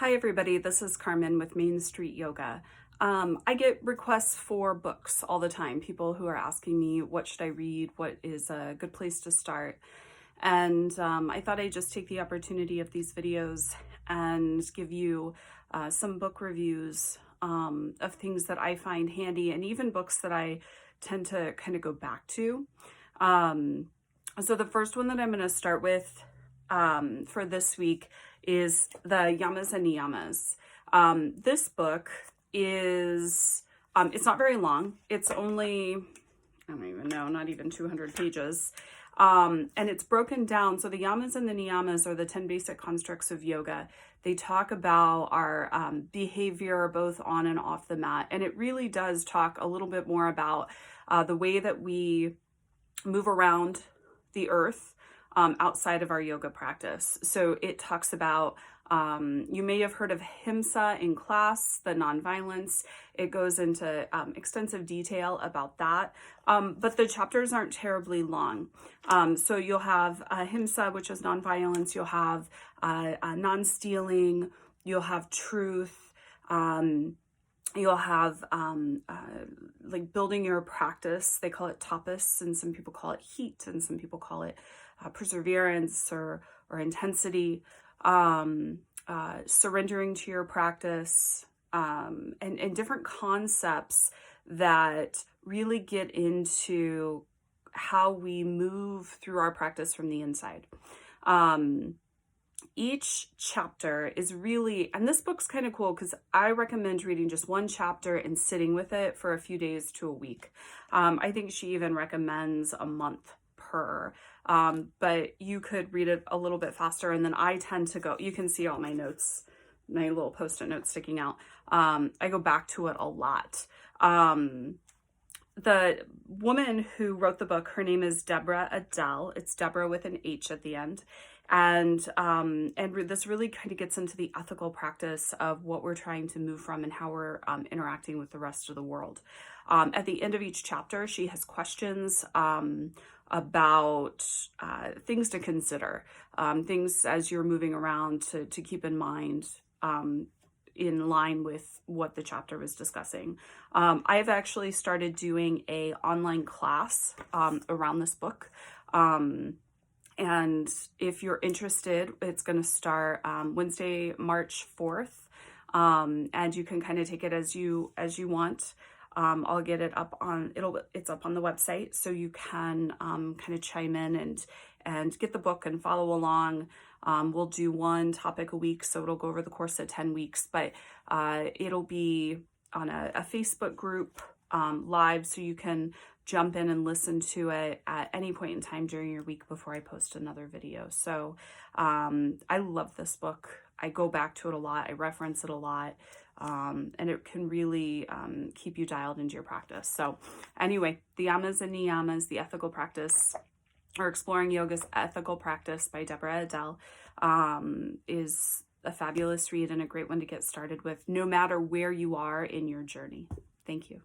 Hi everybody, this is Carmen with Main Street Yoga. I get requests for books all the time. People who are asking me, what should I read? What is a good place to start? And I thought I'd just take the opportunity of these videos and give you some book reviews of things that I find handy, and even books that I tend to kind of go back to. So the first one that I'm going to start with for this week is the Yamas and Niyamas. This book is, it's not very long. It's only, I don't even know, not even 200 pages. And it's broken down. So the Yamas and the Niyamas are the 10 basic constructs of yoga. They talk about our behavior both on and off the mat. And it really does talk a little bit more about the way that we move around the earth outside of our yoga practice. So it talks about, you may have heard of Himsa in class, the nonviolence. It goes into extensive detail about that, but the chapters aren't terribly long. So you'll have Himsa, which is nonviolence. You'll have non-stealing. You'll have truth. You'll have like building your practice. They call it tapas, and some people call it heat, and some people call it perseverance or intensity, surrendering to your practice, and different concepts that really get into how we move through our practice from the inside. Each chapter is really, and this book's kind of cool because I recommend reading just one chapter and sitting with it for a few days to a week. I think she even recommends a month per, but you could read it a little bit faster. And then I tend to go, you can see all my notes, my little post-it notes sticking out. I go back to it a lot. The woman who wrote the book, her name is Deborah Adele. It's Deborah with an H at the end. And this really kind of gets into the ethical practice of what we're trying to move from and how we're interacting with the rest of the world. At the end of each chapter, she has questions about things to consider, things as you're moving around to keep in mind, in line with what the chapter was discussing. I've actually started doing a online class around this book. And if you're interested, it's going to start Wednesday, March 4th. And you can kind of take it as you want. I'll get it up on, it's up on the website, so you can kind of chime in and get the book and follow along. We'll do one topic a week, so it'll go over the course of 10 weeks, but it'll be on a Facebook group live, so you can jump in and listen to it at any point in time during your week before I post another video. So I love this book. I go back to it a lot. I reference it a lot. And it can really keep you dialed into your practice. So anyway, the Yamas and Niyamas, the ethical practice, or Exploring Yoga's Ethical Practice by Deborah Adele, is a fabulous read and a great one to get started with, no matter where you are in your journey. Thank you.